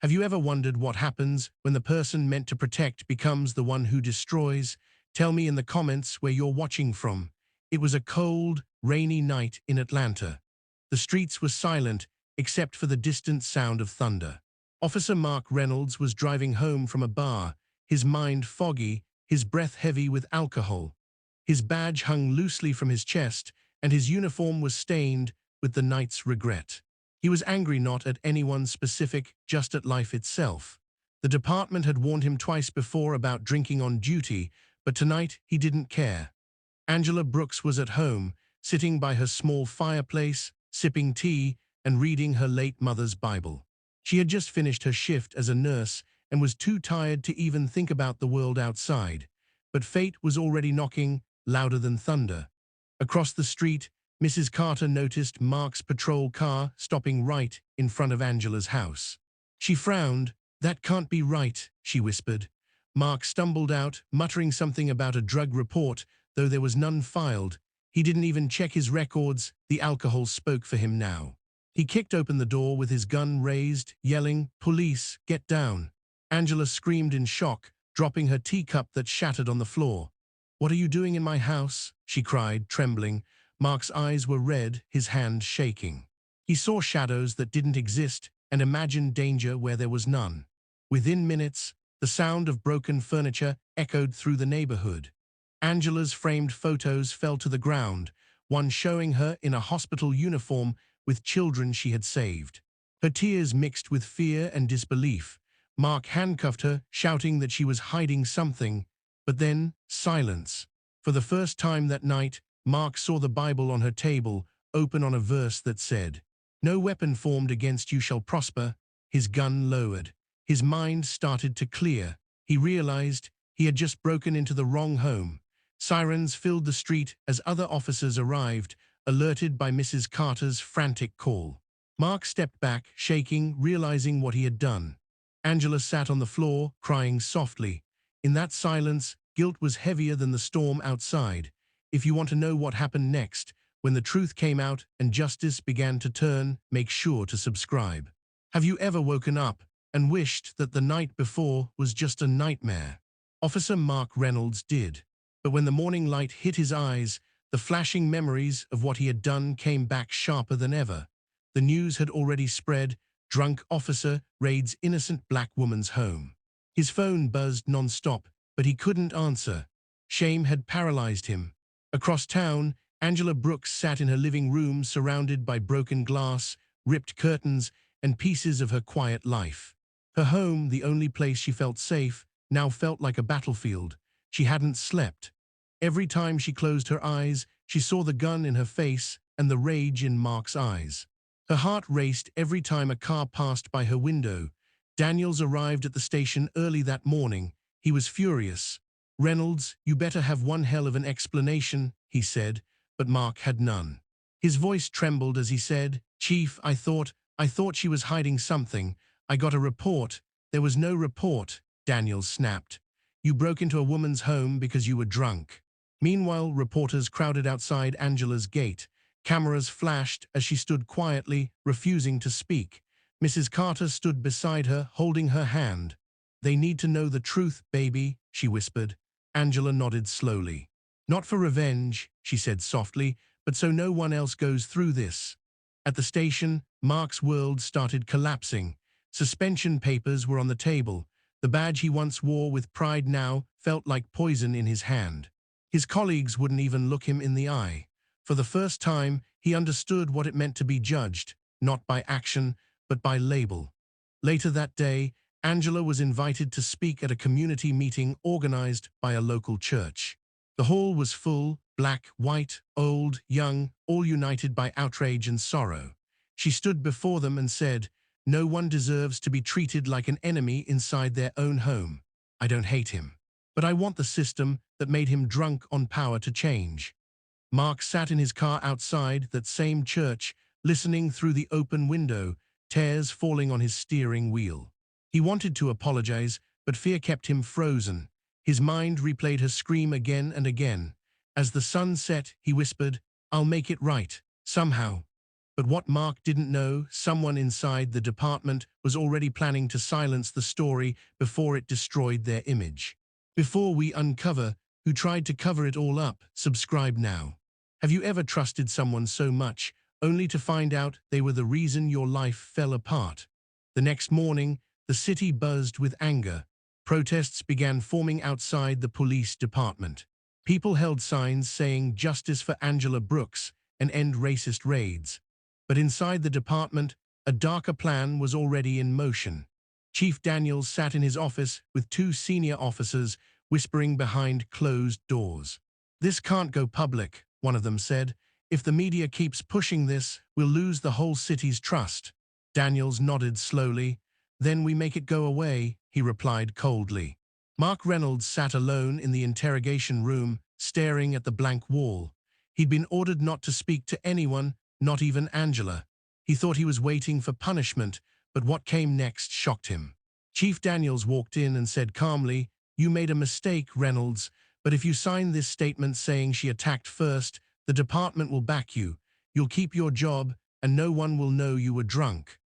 Have you ever wondered what happens when the person meant to protect becomes the one who destroys? Tell me in the comments where you're watching from. It was a cold, rainy night in Atlanta. The streets were silent except for the distant sound of thunder. Officer Mark Reynolds was driving home from a bar, his mind foggy, his breath heavy with alcohol. His badge hung loosely from his chest, and his uniform was stained with the night's regret. He was angry not at anyone specific, just at life itself. The department had warned him twice before about drinking on duty, but tonight he didn't care. Angela Brooks was at home, sitting by her small fireplace, sipping tea and reading her late mother's Bible. She had just finished her shift as a nurse and was too tired to even think about the world outside. But fate was already knocking, louder than thunder. Across the street, Mrs. Carter noticed Mark's patrol car stopping right in front of Angela's house. She frowned. "That can't be right," she whispered. Mark stumbled out, muttering something about a drug report, though there was none filed. He didn't even check his records. The alcohol spoke for him now. He kicked open the door with his gun raised, yelling, "Police, get down." Angela screamed in shock, dropping her teacup that shattered on the floor. "What are you doing in my house?" she cried, trembling. Mark's eyes were red, his hand shaking. He saw shadows that didn't exist and imagined danger where there was none. Within minutes, the sound of broken furniture echoed through the neighborhood. Angela's framed photos fell to the ground, one showing her in a hospital uniform with children she had saved. Her tears mixed with fear and disbelief. Mark handcuffed her, shouting that she was hiding something. But then, silence. For the first time that night, Mark saw the Bible on her table, open on a verse that said, "No weapon formed against you shall prosper." His gun lowered. His mind started to clear. He realized he had just broken into the wrong home. Sirens filled the street as other officers arrived, alerted by Mrs. Carter's frantic call. Mark stepped back, shaking, realizing what he had done. Angela sat on the floor, crying softly. In that silence, guilt was heavier than the storm outside. If you want to know what happened next, when the truth came out and justice began to turn, make sure to subscribe. Have you ever woken up and wished that the night before was just a nightmare? Officer Mark Reynolds did. But when the morning light hit his eyes, the flashing memories of what he had done came back sharper than ever. The news had already spread. Drunk officer raids innocent black woman's home. His phone buzzed non-stop, but he couldn't answer. Shame had paralyzed him. Across town, Angela Brooks sat in her living room surrounded by broken glass, ripped curtains, and pieces of her quiet life. Her home, the only place she felt safe, now felt like a battlefield. She hadn't slept. Every time she closed her eyes, she saw the gun in her face and the rage in Mark's eyes. Her heart raced every time a car passed by her window. Daniels arrived at the station early that morning. He was furious. "Reynolds, you better have one hell of an explanation," he said, but Mark had none. His voice trembled as he said, "Chief, I thought she was hiding something. I got a report." "There was no report," Daniels snapped. "You broke into a woman's home because you were drunk." Meanwhile, reporters crowded outside Angela's gate. Cameras flashed as she stood quietly, refusing to speak. Mrs. Carter stood beside her, holding her hand. "They need to know the truth, baby," she whispered. Angela nodded slowly. "Not for revenge," she said softly, "but so no one else goes through this." At the station, Mark's world started collapsing. Suspension papers were on the table. The badge he once wore with pride now felt like poison in his hand. His colleagues wouldn't even look him in the eye. For the first time, he understood what it meant to be judged, not by action, but by label. Later that day, Angela was invited to speak at a community meeting organized by a local church. The hall was full, black, white, old, young, all united by outrage and sorrow. She stood before them and said, "No one deserves to be treated like an enemy inside their own home. I don't hate him, but I want the system that made him drunk on power to change." Mark sat in his car outside that same church, listening through the open window, tears falling on his steering wheel. He wanted to apologize, but fear kept him frozen. His mind replayed her scream again and again. As the sun set, he whispered, "I'll make it right, somehow." But what Mark didn't know, someone inside the department was already planning to silence the story before it destroyed their image. Before we uncover who tried to cover it all up, subscribe now. Have you ever trusted someone so much, only to find out they were the reason your life fell apart? The next morning, the city buzzed with anger. Protests began forming outside the police department. People held signs saying "Justice for Angela Brooks" and "End racist raids." But inside the department, a darker plan was already in motion. Chief Daniels sat in his office with two senior officers whispering behind closed doors. "This can't go public," one of them said. "If the media keeps pushing this, we'll lose the whole city's trust." Daniels nodded slowly. "Then we make it go away," he replied coldly. Mark Reynolds sat alone in the interrogation room, staring at the blank wall. He'd been ordered not to speak to anyone, not even Angela. He thought he was waiting for punishment, but what came next shocked him. Chief Daniels walked in and said calmly, "You made a mistake, Reynolds, but if you sign this statement saying she attacked first, the department will back you. You'll keep your job, and no one will know you were drunk."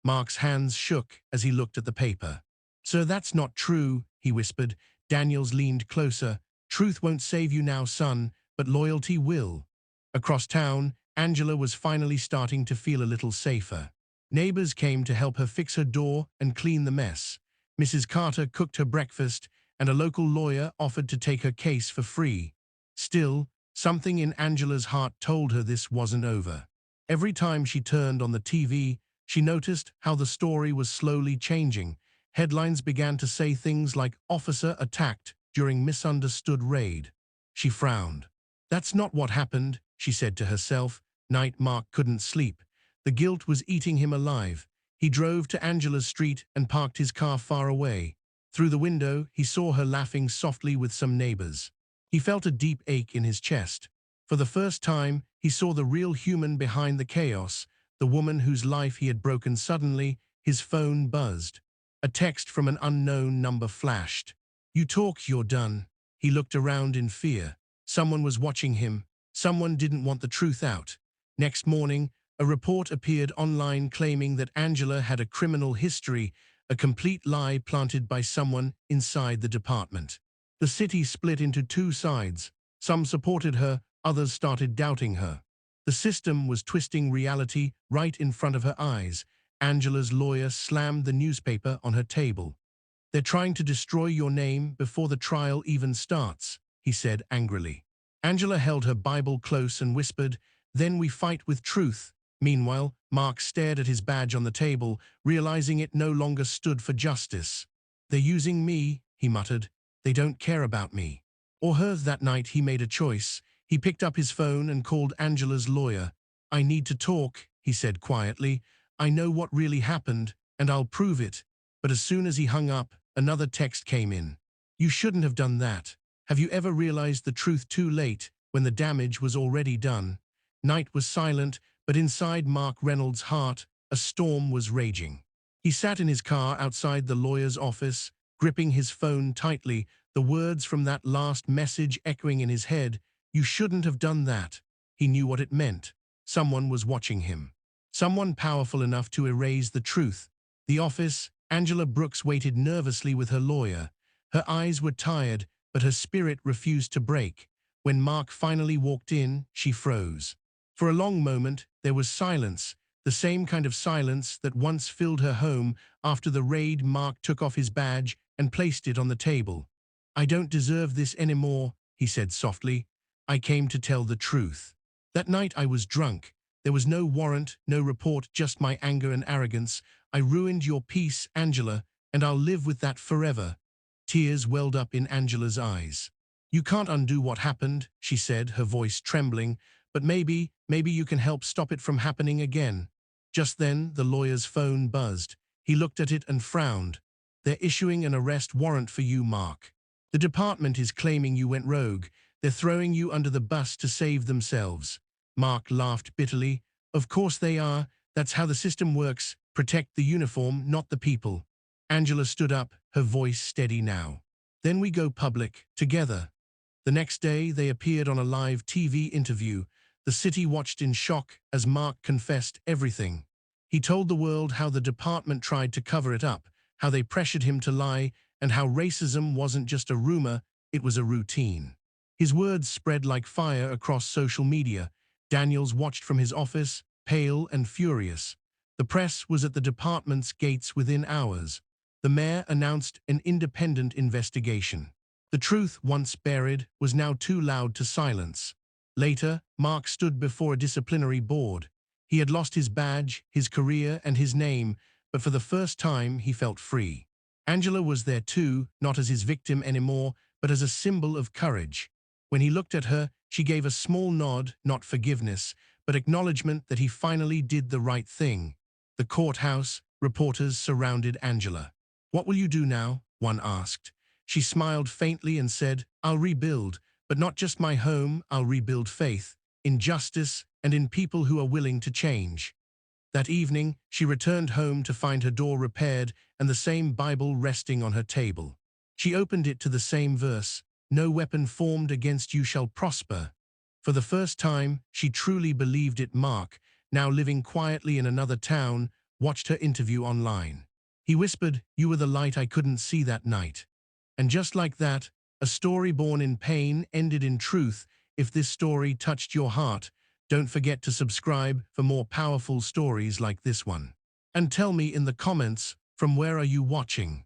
Mark's hands shook as he looked at the paper. "Sir, that's not true," he whispered. Daniels leaned closer. "Truth won't save you now, son, but loyalty will." Across town, Angela was finally starting to feel a little safer. Neighbors came to help her fix her door and clean the mess. Mrs. Carter cooked her breakfast, and a local lawyer offered to take her case for free. Still, something in Angela's heart told her this wasn't over. Every time she turned on the TV, she noticed how the story was slowly changing. Headlines began to say things like "Officer attacked during misunderstood raid." She frowned. "That's not what happened," she said to herself. Night Mark couldn't sleep. The guilt was eating him alive. He drove to Angela's street and parked his car far away. Through the window, he saw her laughing softly with some neighbors. He felt a deep ache in his chest. For the first time, he saw the real human behind the chaos, the woman whose life he had broken. Suddenly, his phone buzzed. A text from an unknown number flashed. "You talk, you're done." He looked around in fear. Someone was watching him. Someone didn't want the truth out. Next morning, a report appeared online claiming that Angela had a criminal history, a complete lie planted by someone inside the department. The city split into two sides. Some supported her, others started doubting her. The system was twisting reality right in front of her eyes. Angela's lawyer slammed the newspaper on her table. "They're trying to destroy your name before the trial even starts," he said angrily. Angela held her Bible close and whispered, "Then we fight with truth." Meanwhile, Mark stared at his badge on the table, realizing it no longer stood for justice. "They're using me," he muttered. "They don't care about me." Or her. That night he made a choice. He picked up his phone and called Angela's lawyer. "I need to talk," he said quietly. "I know what really happened, and I'll prove it." But as soon as he hung up, another text came in. "You shouldn't have done that. Have you ever realized the truth too late, when the damage was already done?" Night was silent, but inside Mark Reynolds' heart, a storm was raging. He sat in his car outside the lawyer's office, gripping his phone tightly, the words from that last message echoing in his head. "You shouldn't have done that." He knew what it meant. Someone was watching him. Someone powerful enough to erase the truth. The office, Angela Brooks waited nervously with her lawyer. Her eyes were tired, but her spirit refused to break. When Mark finally walked in, she froze. For a long moment, there was silence, the same kind of silence that once filled her home after the raid. Mark took off his badge and placed it on the table. "I don't deserve this anymore," he said softly. "I came to tell the truth. That night I was drunk. There was no warrant, no report, just my anger and arrogance. I ruined your peace, Angela, and I'll live with that forever." Tears welled up in Angela's eyes. "You can't undo what happened," she said, her voice trembling, "but maybe you can help stop it from happening again." Just then, the lawyer's phone buzzed. He looked at it and frowned. "They're issuing an arrest warrant for you, Mark. The department is claiming you went rogue. They're throwing you under the bus to save themselves." Mark laughed bitterly. "Of course they are. That's how the system works. Protect the uniform, not the people." Angela stood up, her voice steady now. "Then we go public, together." The next day, they appeared on a live TV interview. The city watched in shock as Mark confessed everything. He told the world how the department tried to cover it up, how they pressured him to lie, and how racism wasn't just a rumor, it was a routine. His words spread like fire across social media. Daniels watched from his office, pale and furious. The press was at the department's gates within hours. The mayor announced an independent investigation. The truth, once buried, was now too loud to silence. Later, Mark stood before a disciplinary board. He had lost his badge, his career, and his name, but for the first time he felt free. Angela was there too, not as his victim anymore, but as a symbol of courage. When he looked at her, she gave a small nod, not forgiveness, but acknowledgement that he finally did the right thing. The courthouse, reporters surrounded Angela. "What will you do now?" one asked. She smiled faintly and said, "I'll rebuild, but not just my home, I'll rebuild faith, in justice, and in people who are willing to change." That evening, she returned home to find her door repaired and the same Bible resting on her table. She opened it to the same verse, "No weapon formed against you shall prosper." For the first time, she truly believed it. Mark, now living quietly in another town, watched her interview online. He whispered, "You were the light I couldn't see that night." And just like that, a story born in pain ended in truth. If this story touched your heart, don't forget to subscribe for more powerful stories like this one. And tell me in the comments, from where are you watching?